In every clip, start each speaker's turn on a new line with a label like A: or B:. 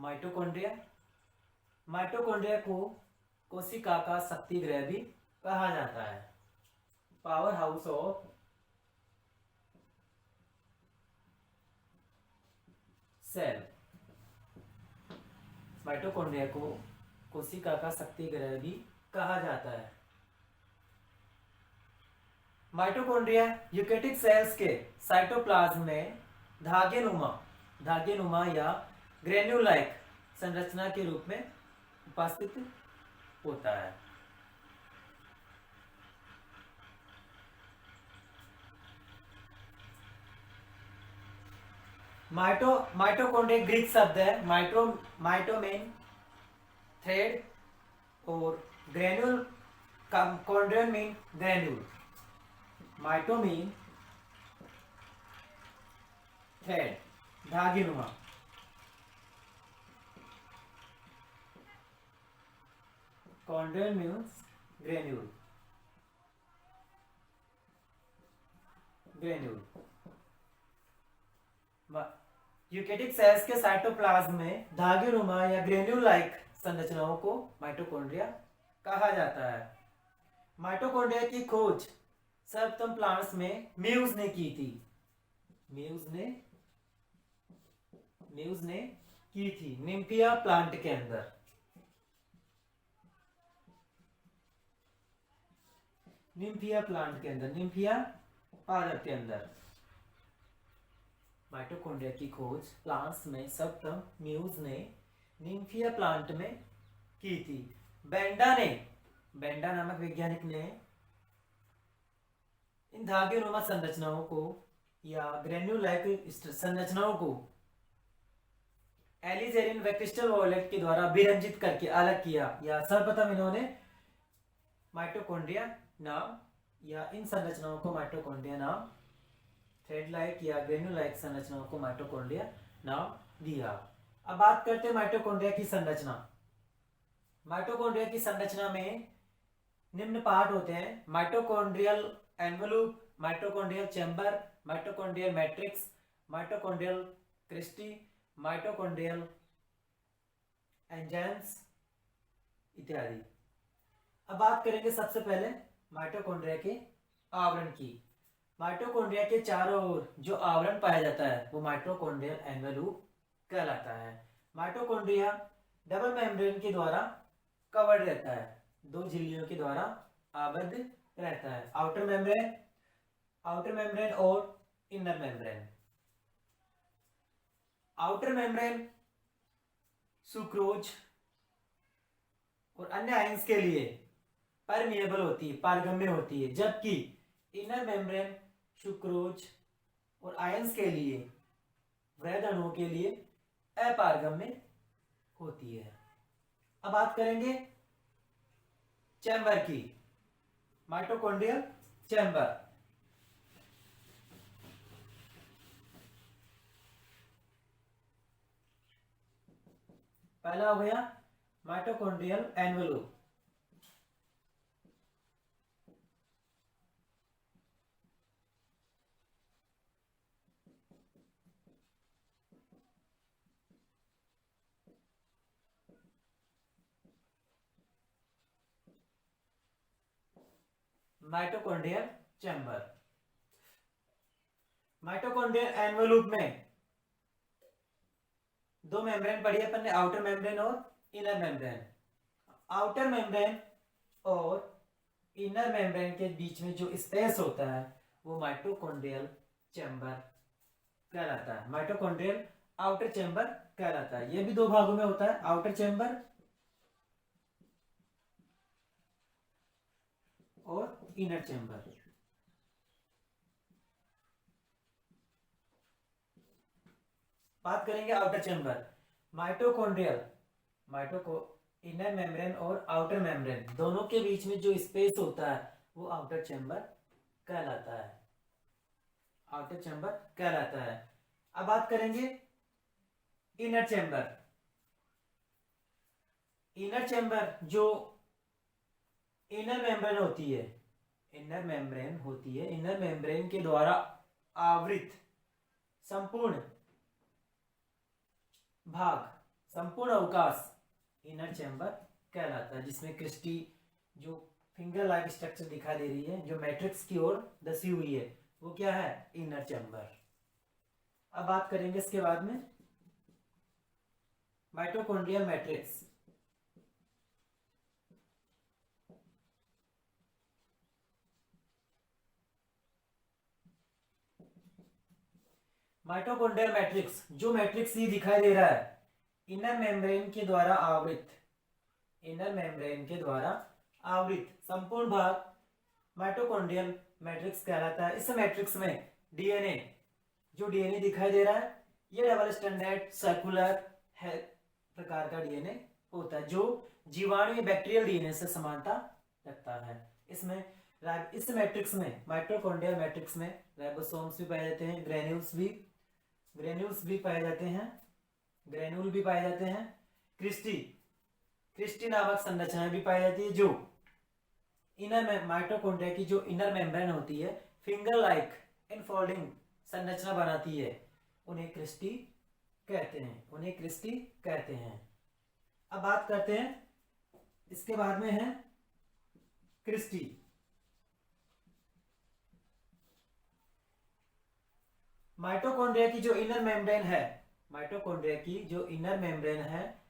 A: Mitochondria. Mitochondria को कोशिका का शक्ति गृह भी कहा जाता है, powerhouse of cell. Mitochondria को कोशिका का शक्ति गृह भी कहा जाता है। माइटोकॉन्ड्रिया यूकेटिक सेल्स के साइटोप्लाज्म में धागेनुमा या ग्रेन्यूल लाइक संरचना के रूप में उपस्थित होता है। माइटोकॉन्ड्रिया ग्रीक शब्द है माइटो मीन थ्रेड और granule chondrion mean granule. Mito mean thread धागेनुमा, chondrion means granule. Eukaryotic cells के साइटोप्लाज्म में धागेनुमा या ग्रेन्यूल लाइक संरचनाओं को माइटोकॉन्ड्रिया कहा जाता है। माइटोकॉन्ड्रिया की खोज सर्वप्रथम प्लांट्स में म्यूज ने की थी। म्यूज ने की थी निम्फिया प्लांट के अंदर। निम्फिया पादप के अंदर माइटोकॉन्ड्रिया की खोज प्लांट्स में सर्वप्रथम म्यूज ने निम्फिया प्लांट में की थी। बेंडा नामक वैज्ञानिक ने इन धागेनुमा संरचनाओं को या ग्रेन्यूलाइक संरचनाओं को एलिजेरिन व क्रिस्टल वॉयलेट के द्वारा विरंजित करके अलग किया, या सर्वप्रथम इन्होंने माइटोकॉन्ड्रिया नाम या इन संरचनाओं को माइटोकॉन्ड्रिया नाम, थ्रेड लाइक या ग्रेन्यूल लाइक संरचनाओं को माइटोकॉन्ड्रिया नाम दिया। अब बात करते हैं माइटोकॉन्ड्रिया की संरचना। माइटोकॉन्ड्रिया की संरचना में निम्न पार्ट होते हैं: mitochondrial envelope, mitochondrial chamber, mitochondrial matrix, mitochondrial cristae, mitochondrial enzymes इत्यादि। अब बात करेंगे सबसे पहले माइटोकॉन्ड्रिया के आवरण की। माइटोकॉन्ड्रिया के चारों ओर जो आवरण पाया जाता है वो माइटोकॉन्ड्रियल एनवलप कहलाता है। माइटोकॉन्ड्रिया डबल मेम्ब्रेन के द्वारा कवर्ड रहता है, दो झिल्लियों के द्वारा आबद्ध रहता है, आउटर मेम्ब्रेन और inner membrane. Outer membrane sucrose और अन्य आयंस के लिए परमिएबल होती है, पारगम्य होती है, जबकि इनर मेम्ब्रेन सुक्रोज और आयंस के लिए, वृहद अणुओं के लिए अपारगम्य होती है। अब बात करेंगे चैम्बर की, माइटोकॉन्ड्रियल चैम्बर। पहला हो गया mitochondrial envelope. Mitochondrial chamber. Mitochondrial envelope में दो मेम्ब्रेन पढ़ी अपन ने, आउटर मेम्ब्रेन और इनर मेम्ब्रेन। आउटर मेम्ब्रेन और इनर मेम्ब्रेन के बीच में जो स्पेस होता है वो माइटोकॉन्ड्रियल चैम्बर कहलाता है, माइटोकॉन्ड्रियल आउटर चैम्बर कहलाता है। ये भी दो भागों में होता है, आउटर चैम्बर और इनर चैम्बर। बात करेंगे आउटर चैम्बर। इनर मेम्ब्रेन और आउटर मेम्ब्रेन दोनों के बीच में जो स्पेस होता है वो आउटर चैम्बर कहलाता है, आउटर चैम्बर कहलाता है। अब बात करेंगे इनर चैम्बर। इनर चैम्बर जो इनर मेम्ब्रेन होती है, इनर मेम्ब्रेन के द्वारा आवृत संपूर्ण भाग संपूर्ण अवकाश इनर चैम्बर कहलाता है, जिसमें क्रिस्टी जो फिंगर लाइक स्ट्रक्चर दिखाई दे रही है, जो मैट्रिक्स की ओर दसी हुई है, वो क्या है, इनर चैम्बर। अब बात करेंगे इसके बाद में माइटोकॉन्ड्रियल मैट्रिक्स। माइटोकॉन्ड्रियल मैट्रिक्स, जो मैट्रिक्स ये दिखाई दे रहा है, इनर मेम्ब्रेन के द्वारा आवृत, इनर मेम्ब्रेन के द्वारा आवृत संपूर्ण भाग माइटोकॉन्ड्रियल मैट्रिक्स कहलाता है। इस मैट्रिक्स में डीएनए, जो डीएनए दिखाई दे रहा है, ये डबल स्टैंडर्ड सर्कुलर है प्रकार का डीएनए होता है, जो जीवाणु बैक्टीरियल डीएनए से समानता रखता है। इसमें इस मैट्रिक्स में, माइटोकॉन्ड्रियल मैट्रिक्स में राइबोसोम्स भी पाए जाते हैं, ग्रेन्यूल्स भी पाए जाते हैं, ग्रेन्यूल भी पाए जाते हैं, क्रिस्टी नामक संरचनाएं भी पाई जाती है, जो इनर माइटोकॉन्ड्रिया की जो इनर मेम्ब्रेन होती है, फिंगर लाइक इनफोल्डिंग संरचना बनाती है, उन्हें क्रिस्टी कहते हैं, उन्हें क्रिस्टी कहते हैं। अब बात करते हैं, इसके बाद में है क्रिस्टी। माइटोकॉन्ड्रिया की जो इनर मेम्ब्रेन है, माइटोकॉन्ड्रिया की जो इनर मेम्ब्रेन है,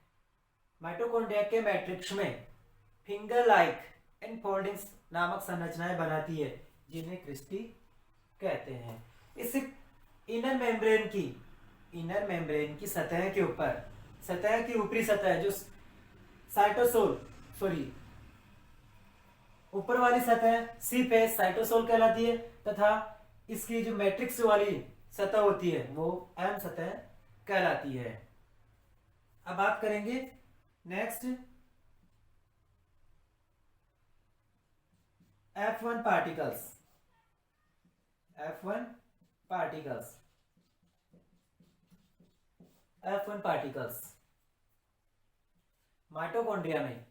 A: माइटोकॉन्ड्रिया के मैट्रिक्स में फिंगर लाइक इनफोल्डिंग नामक संरचनाएं बनाती है, जिन्हें क्रिस्टी कहते हैं। इस इनर मेम्ब्रेन की सतह के ऊपर, सतह की ऊपरी सतह जो ऊपर वाली सतह सी फेस साइटोसोल कहलाती है, तथा इसकी जो मैट्रिक्स वाली सतह होती है वो एम सतह कहलाती है। अब बात करेंगे next F1 particles. F1 particles mitochondria में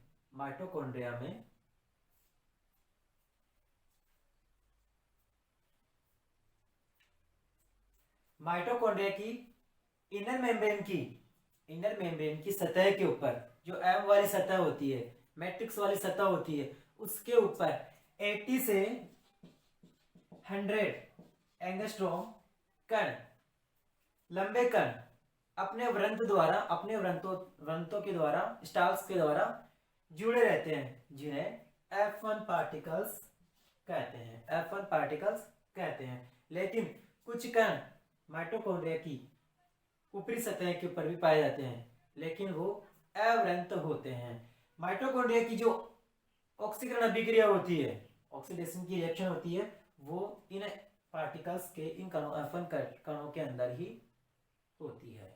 A: माइटोकॉन्ड्रिया की इनर मेम्ब्रेन की सतह के ऊपर जो एम वाली सतह होती है, मैट्रिक्स वाली सतह होती है, उसके ऊपर 80 से 100 एंगस्ट्रॉम कण, लंबे कण अपने व्रंतों के द्वारा, स्टाल्स के द्वारा जुड़े रहते हैं, जिन्हें F1 पार्टिकल्स कहते हैं। लेकिन कुछ कण माइटोकॉन्ड्रिया की ऊपरी सतह के ऊपर भी पाए जाते हैं, लेकिन वो अव्रंत होते हैं। माइटोकॉन्ड्रिया की जो ऑक्सीकरण अभिक्रिया होती है, ऑक्सीडेशन की रिएक्शन होती है, वो इन पार्टिकल्स के, इन कणों F1 कणों के अंदर ही होती है।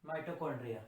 A: माइटोकॉन्ड्रिया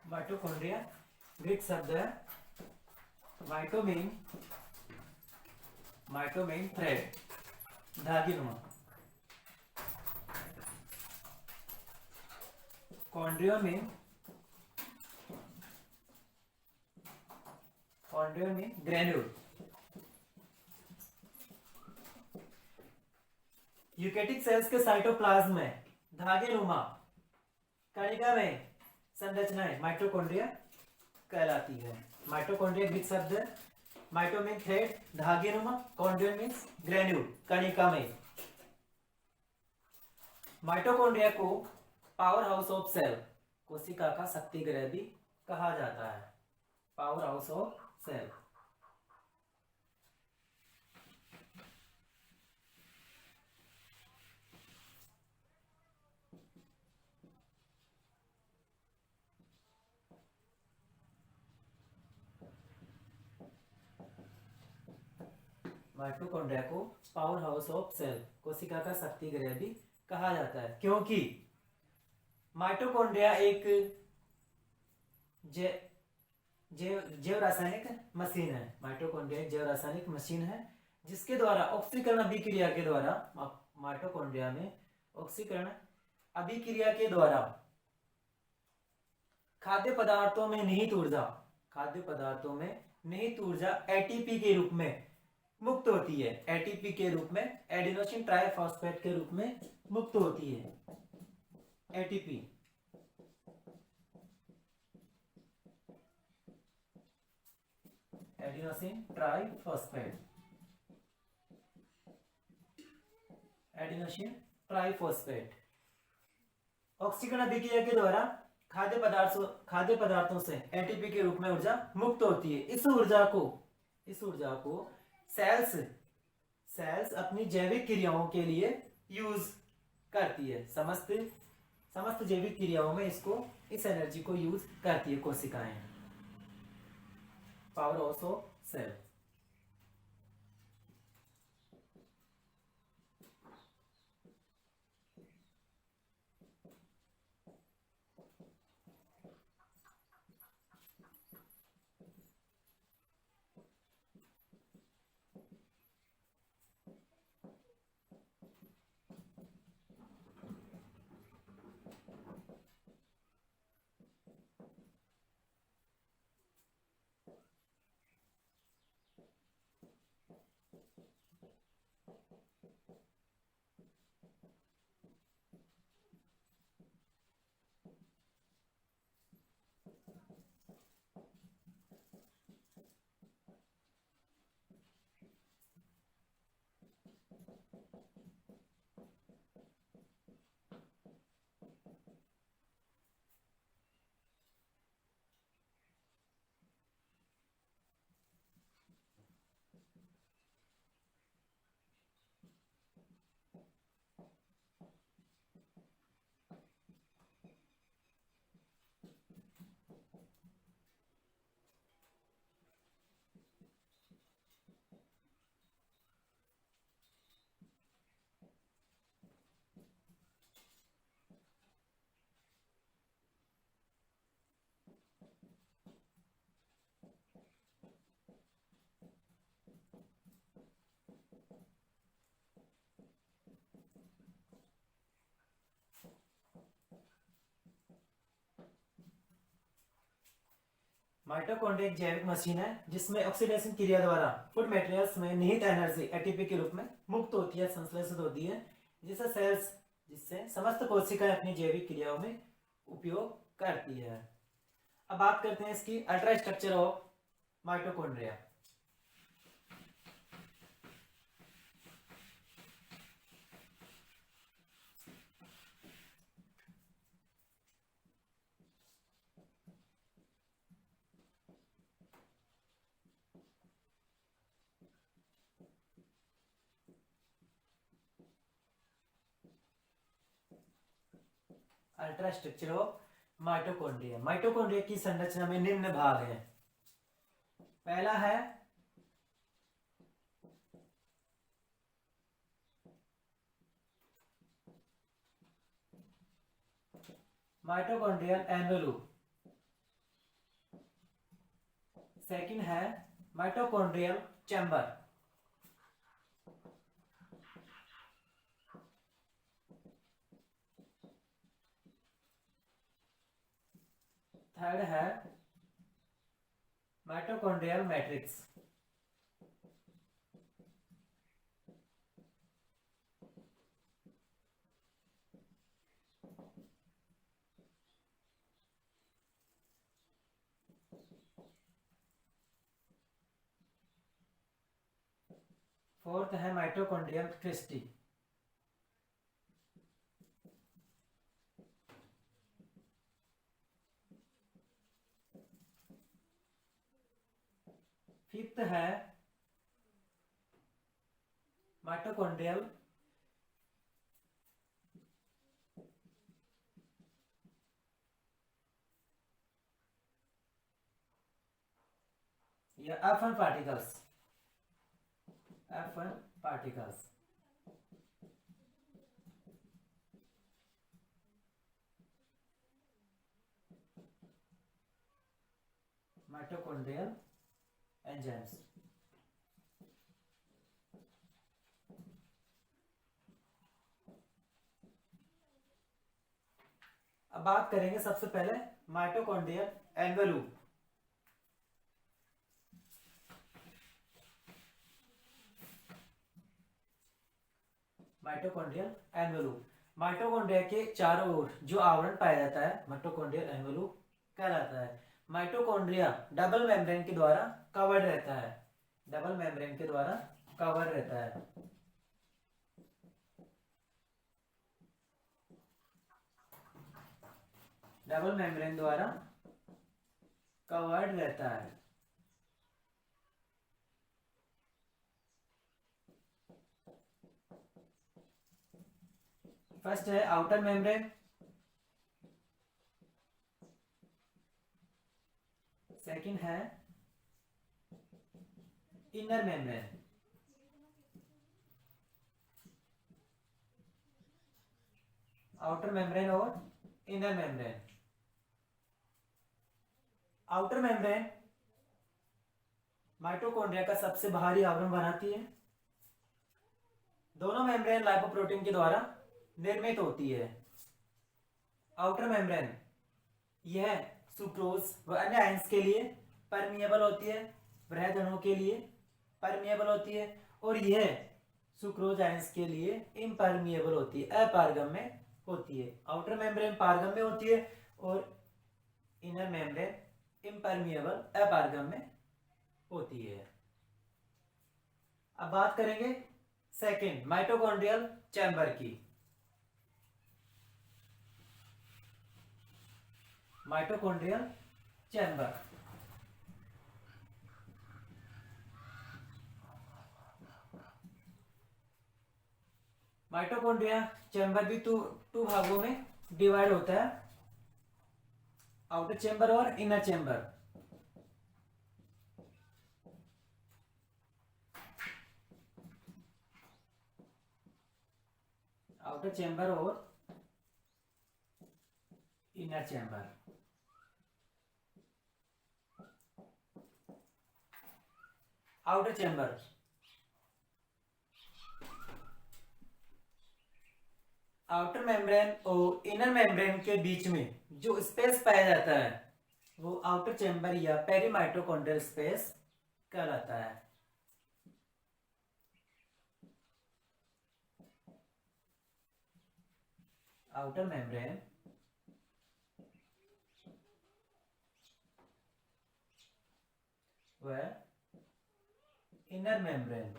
A: माइटोकॉन्ड्रिया ग्रीक शब्द है माइटोमेन थ्रेड, धागेनुमा। कॉन्ड्रिया में ग्रेन्यूल। यूकेटिक सेल्स के साइटोप्लाज्म में धागेनुमा कणिका में संरचनाएं माइटोकॉन्ड्रिया कहलाती है। माइटोकॉन्ड्रिया ग्रीक शब्द है माइटोमेन थ्रेड, धागेनुमा, कॉन्ड्रिया मीन्स ग्रेन्यूल, कणिका में। माइटोकॉन्ड्रिया को पावर हाउस ऑफ सेल, कोशिका का शक्ति गृह भी कहा जाता है। Powerhouse of cell. Mitochondria को पावर हाउस ऑफ सेल, कोशिका का शक्ति गृह भी कहा जाता है, क्योंकि माइटोकॉन्ड्रिया एक जैव रासायनिक मशीन है। माइटोकॉन्ड्रिया एक जैव रासायनिक मशीन है जिसके द्वारा ऑक्सीकरण अभिक्रिया के द्वारा माइटोकॉन्ड्रिया में ऑक्सीकरण अभिक्रिया के द्वारा खाद्य पदार्थों में निहित ऊर्जा एटीपी के रूप में मुक्त होती है। एटीपी के रूप में, एडिनोसिन ट्राइफॉस्फेट के रूप में मुक्त होती है। एटीपी एडिनोसिन ट्राइफॉस्फेट ऑक्सीकरण अभिक्रिया के द्वारा खाद्य पदार्थों से एटीपी के रूप में ऊर्जा मुक्त होती है। इस ऊर्जा को सेल्स अपनी जैविक क्रियाओं के लिए यूज करती है। समस्त जैविक क्रियाओं में इस एनर्जी को यूज करती है कोशिकाएं। Powerhouse of cell. Mitochondria एक जैविक मशीन है जिसमें ऑक्सीडेशन क्रिया द्वारा फूड मटेरियल्स में निहित एनर्जी एटीपी के रूप में मुक्त होती है, संश्लेषित होती है, जिससे समस्त कोशिकाएं अपनी जैविक क्रियाओं में उपयोग करती है। अब बात करते हैं इसकी ultra structure of mitochondria. Ultra structure of mitochondria. Mitochondria की संरचना में निम्न भाग हैं। पहला है माइटोकॉन्ड्रियल एनवेलप। सेकंड है माइटोकॉन्ड्रियल चैम्बर। थर्ड है माइटोकॉन्ड्रियल मैट्रिक्स। फोर्थ है माइटोकॉन्ड्रियल क्रिस्टी। फिफ्थ है माइटोकॉन्ड्रियल या F1 particles. F1 particles. Mitochondrial enzymes. अब बात करेंगे सबसे पहले mitochondrial envelope. Mitochondrial envelope, mitochondria के चारों ओर जो आवरण पाया जाता है माइटोकॉन्ड्रियल एन्वेलप कहलाता है। माइटोकॉन्ड्रिया डबल मेम्ब्रेन के द्वारा कवर्ड रहता है। डबल मेम्ब्रेन के द्वारा कवर रहता है। डबल मेम्ब्रेन द्वारा कवर्ड रहता है। फर्स्ट है आउटर मेम्ब्रेन, सेकंड है इनर मेम्ब्रेन। आउटर मेम्ब्रेन और inner membrane. Outer membrane mitochondria का सबसे बाहरी आवरण बनाती है। दोनों मेम्ब्रेन लाइपोप्रोटीन के द्वारा निर्मित होती है। आउटर मेम्ब्रेन यह सुक्रोज व अन्य आयंस के लिए परमिएबल होती है, वृहद अणुओं के लिए परमिएबल होती है, और यह सुक्रोज आयंस के लिए इम्परमिएबल होती है, अपारगम्य होती है। आउटर मेम्ब्रेन पारगम्य होती है और इनर मेम्ब्रेन इम्परमिएबल अपारगम्य होती है। अब बात करेंगे सेकंड माइटोकॉन्ड्रियल चैम्बर की। माइटोकॉन्ड्रियल चैम्बर, माइटोकॉन्ड्रिया चैम्बर भी टू भागों में डिवाइड होता है, आउटर चैम्बर और इनर चैम्बर। आउटर चैम्बर और inner chamber. Outer chamber, outer membrane और इनर मेम्ब्रेन के बीच में जो स्पेस पाया जाता है वो आउटर चैम्बर या पेरीमाइटोकॉन्ड्रियल स्पेस कहलाता है। आउटर मेम्ब्रेन व इनर मेम्ब्रेन।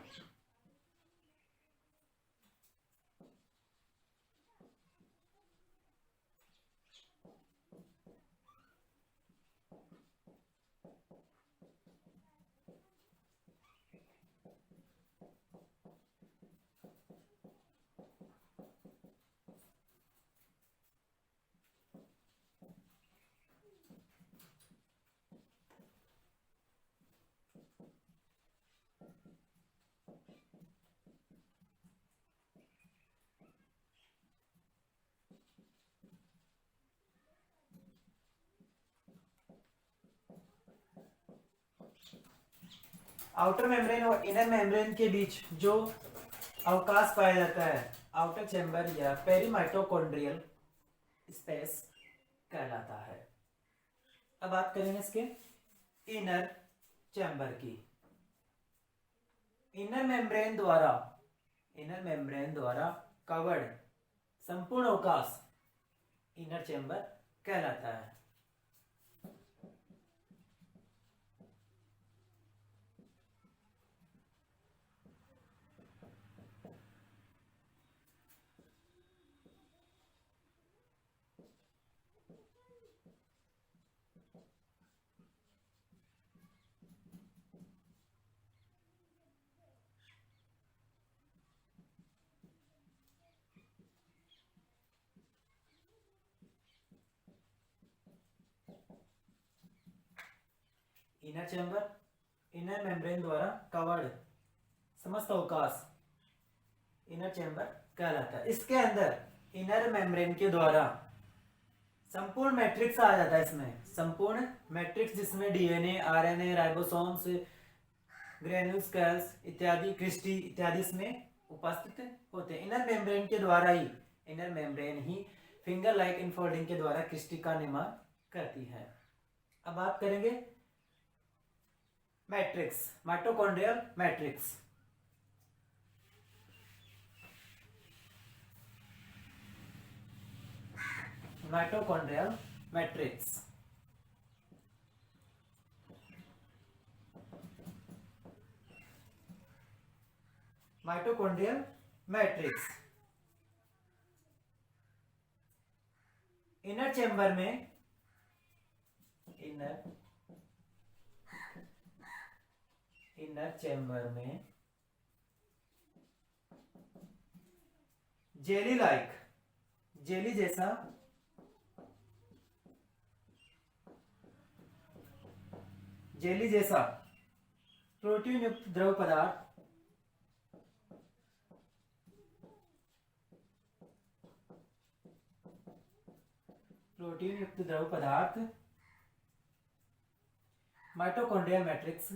A: आउटर मेम्ब्रेन और इनर मेम्ब्रेन के बीच जो अवकाश पाया जाता है आउटर चैम्बर या पेरीमाइटोकॉन्ड्रियल स्पेस कहलाता है। अब बात करेंगे इसके इनर चैम्बर की। इनर मेम्ब्रेन द्वारा कवर्ड संपूर्ण अवकाश इनर चैम्बर कहलाता है। इनर चैम्बर इनर मेम्ब्रेन द्वारा कवर्ड समस्त अवकाश इनर चैम्बर कहलाता है। इसके अंदर इनर मेम्ब्रेन के द्वारा संपूर्ण मैट्रिक्स आ जाता है। इसमें संपूर्ण मैट्रिक्स जिसमें डीएनए, आरएनए, राइबोसोम्स, ग्रेन्यूल्स इत्यादि, क्रिस्टी इत्यादि इसमें उपस्थित होते हैं। इनर मेम्ब्रेन ही फिंगर लाइक इनफोल्डिंग के द्वारा क्रिस्टी का निर्माण करती है। अब बात करेंगे matrix, mitochondrial matrix. Mitochondrial matrix mitochondrial matrix inner chamber में इनर चैम्बर में जेली जैसा प्रोटीन युक्त द्रव पदार्थ माइटोकॉन्ड्रियल मैट्रिक्स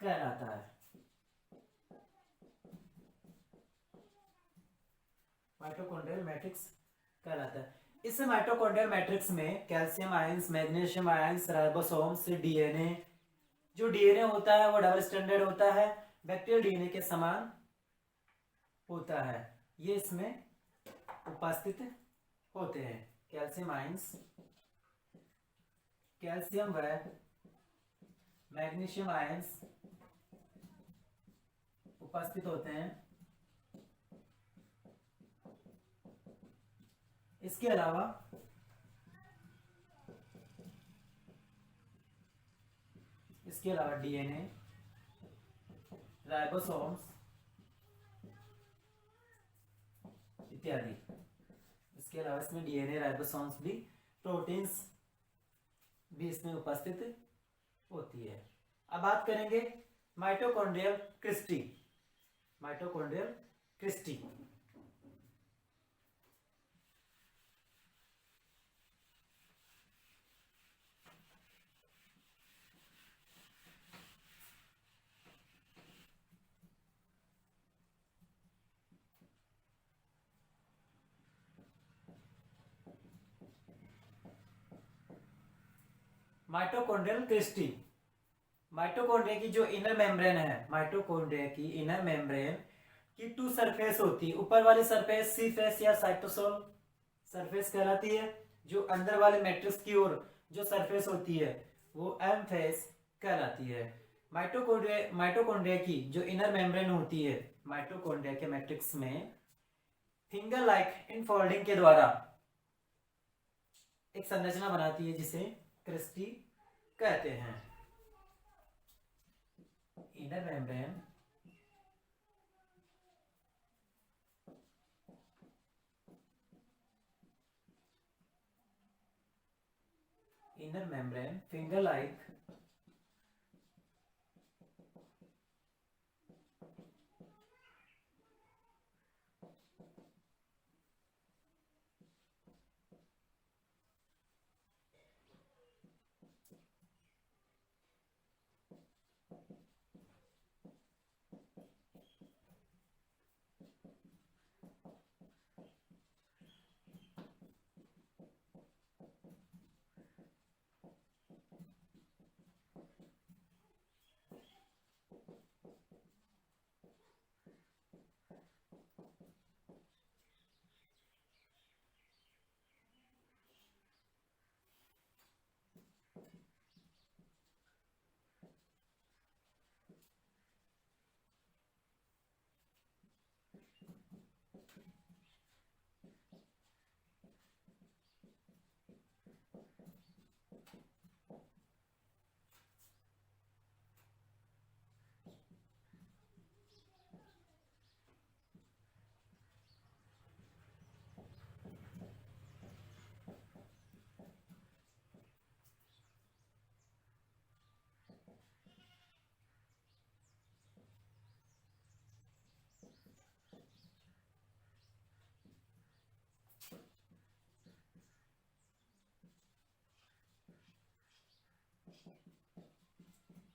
A: कहलाता है। माइटोकॉन्ड्रियल मैट्रिक्स कहलाता है। इस माइटोकॉन्ड्रियल मैट्रिक्स में calcium ions, magnesium ions, ribosomes, DNA, जो डीएनए होता है वो डबल स्टैंडर्ड होता है, बैक्टीरियल डीएनए के समान होता है, ये इसमें उपस्थित होते हैं। कैल्शियम आयंस, कैल्शियम व मैग्नीशियम आयंस उपस्थित होते हैं। इसके अलावा डीएनए, राइबोसोम्स इत्यादि। इसके अलावा इसमें डीएनए, राइबोसोम्स भी, प्रोटीन्स भी इसमें उपस्थित होती है। अब बात करेंगे माइटोकॉन्ड्रियल क्रिस्टी। माइटोकॉन्ड्रिया की जो इनर मेम्ब्रेन है, माइटोकॉन्ड्रिया की इनर मेम्ब्रेन की टू सरफेस होती है। ऊपर वाली सरफेस सी फेस या साइटोसोल सरफेस कहलाती है। जो अंदर वाले मैट्रिक्स की ओर जो सरफेस होती है वो एम फेस कहलाती है। माइटोकॉन्ड्रिया की जो इनर मेम्ब्रेन होती है माइटोकॉन्ड्रिया के मैट्रिक्स में फिंगर लाइक इनफोल्डिंग के द्वारा एक संरचना बनाती है जिसे क्रिस्टी कहते हैं। Inner membrane finger like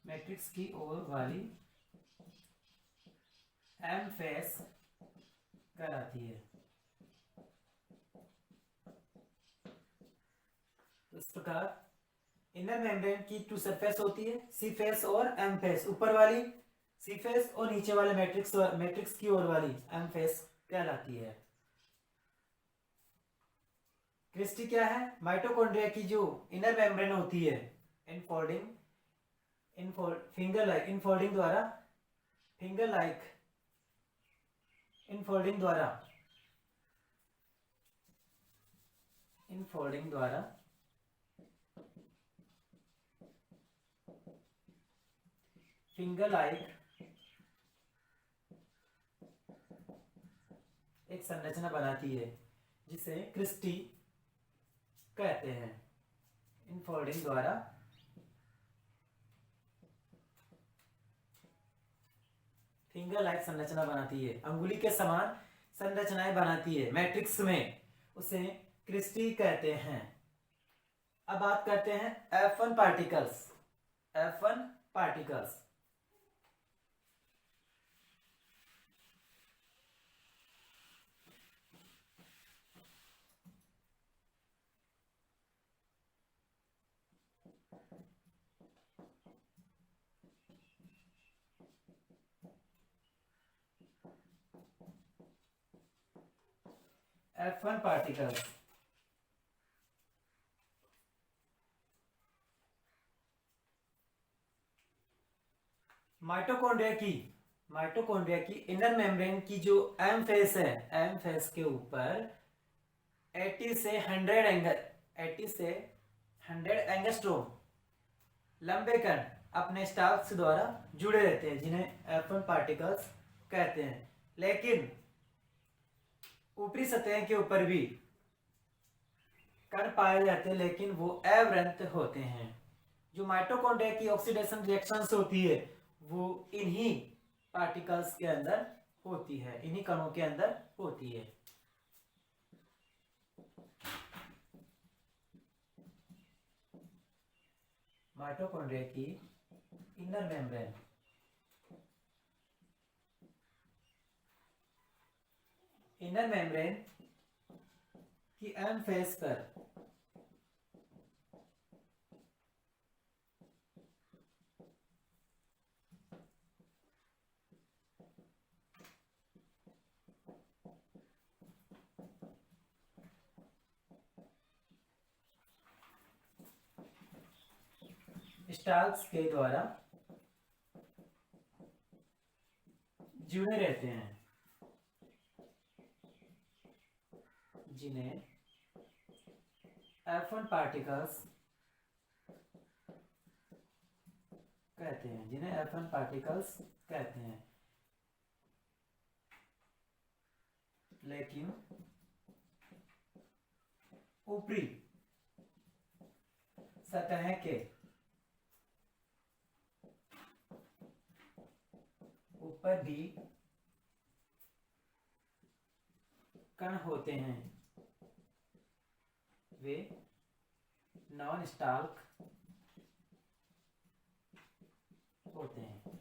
A: matrix की ओर वाली एम फेस कहलाती है। तो इस प्रकार इनर मेम्ब्रेन की टू सरफेस होती है, सी फेस और एम फेस। ऊपर वाली सी फेस और नीचे वाले मैट्रिक्स की ओर वाली एम फेस कहलाती है। क्रिस्टी क्या है? माइटोकॉन्ड्रिया की जो इनर मेम्ब्रेन होती है, इनफोल्डिंग द्वारा फिंगर लाइक एक संरचना बनाती है, जिसे क्रिस्टी कहते हैं। इनफोल्डिंग द्वारा फिंगर लाइक संरचना बनाती है, अंगुली के समान संरचनाएं बनाती है मैट्रिक्स में, उसे क्रिस्टी कहते हैं। अब बात करते हैं F1 particles. F1 particles mitochondria की इनर मेम्ब्रेन की जो एम फेस है, एम फेस के ऊपर 80 से 100 एंगस्ट्रोम लंबे कण अपने स्टार्च द्वारा जुड़े रहते हैं, जिन्हें F1 पार्टिकल्स कहते हैं। लेकिन ऊपरी सतह के ऊपर भी कण पाए जाते हैं, लेकिन वो अवृंत होते हैं। जो माइटोकॉन्ड्रिया की ऑक्सीडेशन रिएक्शंस होती है, वो इन्हीं पार्टिकल्स के अंदर होती है, इन्हीं कणों के अंदर होती है। माइटोकॉन्ड्रिया की इनर मेम्ब्रेन की एम फेस पर स्टाल्क्स के द्वारा जुड़े रहते हैं, जिन्हें F1 पार्टिकल्स कहते हैं। लेकिन ऊपरी सतह के ऊपर भी कण होते हैं, वे नॉन स्टाल्क होते हैं।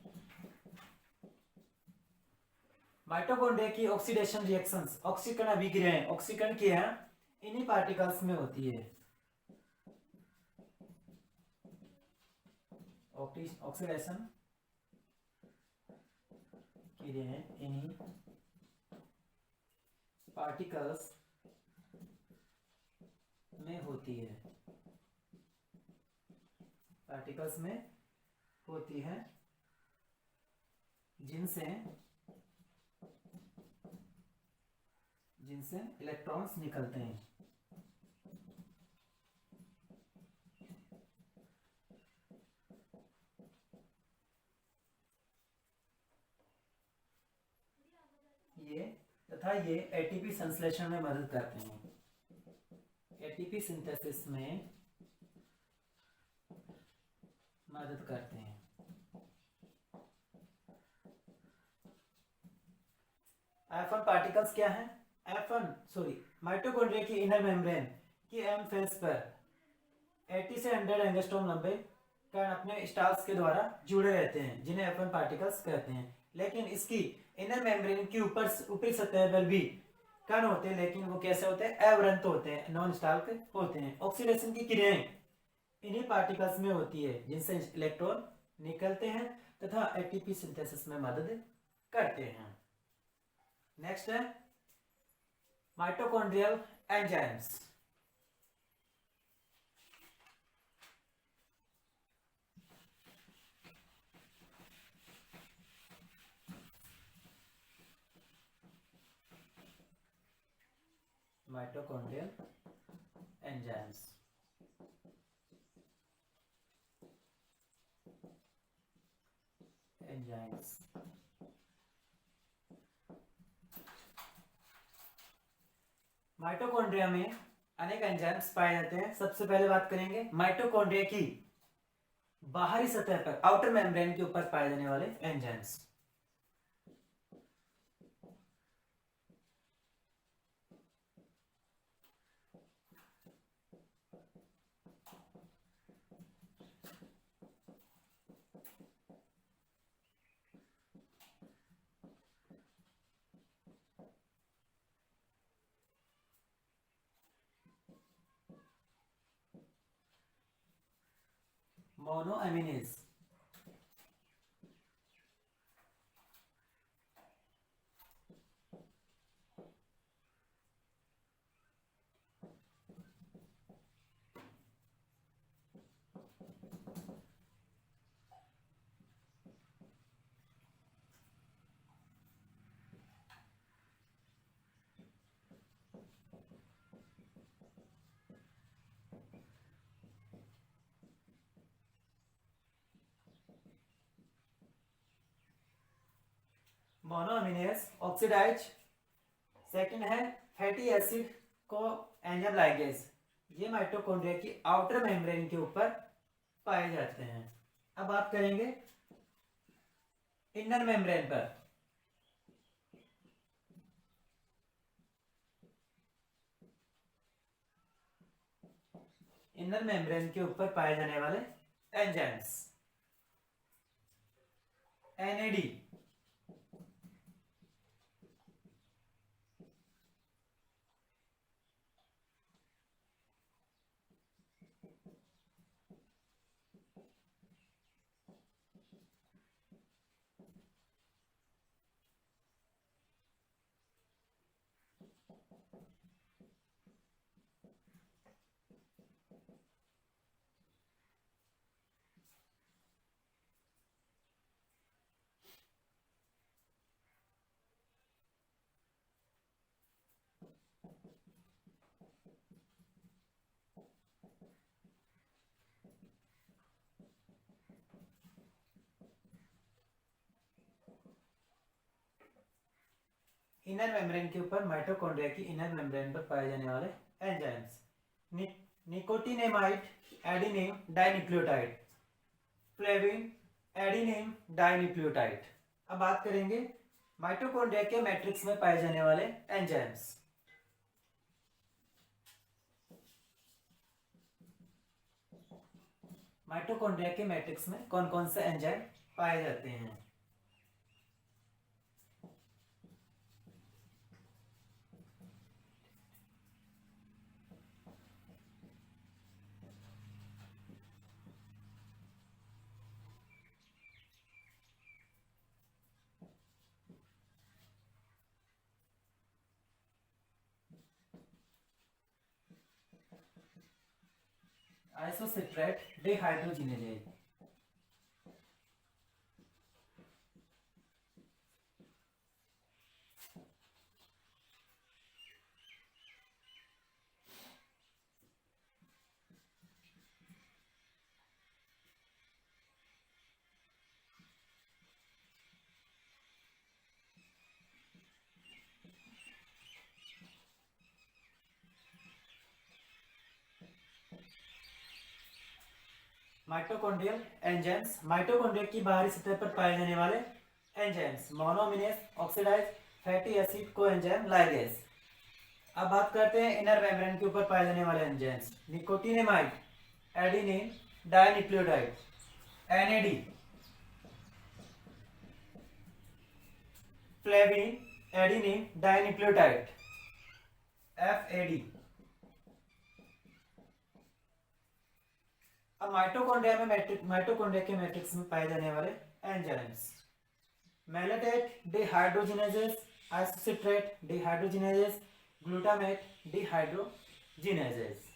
A: माइटोकॉन्ड्रिया की ऑक्सीडेशन रिएक्शंस, ऑक्सीकरण अभिक्रियाएं, ऑक्सीकरण क्रिया इन्हीं पार्टिकल्स में होती है। ऑक्सीडेशन क्रियाएं इन्हीं पार्टिकल्स में होती है, पार्टिकल्स में होती है, जिनसे इलेक्ट्रॉन्स निकलते हैं। ये एटीपी संश्लेषण में मदद करते हैं, एटीपी सिंथेसिस में मदद करते हैं। F1 पार्टिकल्स क्या हैं? माइटोकॉन्ड्रिया की इनर मेम्ब्रेन की एम फेस पर 80 से 100 एंगस्ट्रॉम लंबे कण अपने स्टार्स के द्वारा जुड़े रहते हैं, जिन्हें F1 पार्टिकल्स कहते हैं। लेकिन इसकी इनर मेम्ब्रेन की ऊपरी सतह पर भी कण होते हैं, लेकिन वो कैसे होते हैं? अवरंत होते हैं, नॉन स्टाल्क होते हैं। ऑक्सीडेशन की क्रियाएं इन्हीं पार्टिकल्स में होती है, जिनसे इलेक्ट्रॉन निकलते हैं तथा एटीपी सिंथेसिस में मदद करते हैं। नेक्स्ट है mitochondrial enzymes. Mitochondrial enzymes mitochondria में अनेक एंजाइम्स पाए जाते हैं। सबसे पहले बात करेंगे माइटोकॉन्ड्रिया की बाहरी सतह पर, आउटर मेम्ब्रेन के ऊपर पाए जाने वाले एंजाइम्स। मोनोएमिनेज, मोनोअमीनेज ऑक्सीडाइज। सेकंड है फैटी एसिड को एंजाइम लाइगेज। ये माइटोकॉन्ड्रिया की आउटर मेम्ब्रेन के ऊपर पाए जाते हैं। अब बात करेंगे इनर मेम्ब्रेन पर। इनर मेम्ब्रेन के ऊपर पाए जाने वाले एंजाइम्स, एनएडी, इनर मेम्ब्रेन के ऊपर माइटोकॉन्ड्रिया की इनर मेम्ब्रेन पर पाए जाने वाले enzymes, nicotinamide adenine dinucleotide, flavin adenine dinucleotide. अब बात करेंगे माइटोकॉन्ड्रिया के मैट्रिक्स में पाए जाने वाले एंजाइम्स। माइटोकॉन्ड्रिया के मैट्रिक्स में कौन कौन से एंजाइम पाए जाते हैं। Isocitrate dehydrogenase. Mitochondrial enzymes, mitochondria की बाहरी सतह पर पाए जाने वाले enzymes, monoamine oxidase fatty acid coenzyme ligase. अब बात करते हैं इनर मेम्ब्रेन के ऊपर पाए जाने वाले enzymes, nicotinamide, adenine dinucleotide NAD, flavin adenine dinucleotide FAD. अब माइटोकॉन्ड्रिया में माइटोकॉन्ड्रिया के मैट्रिक्स में पाए जाने वाले एंजाइम्स, मैलेटेट डिहाइड्रोजिनेजेस, आइसोसिट्रेट डिहाइड्रोजिनेजेस, ग्लूटामेट डिहाइड्रोजिनेजेस।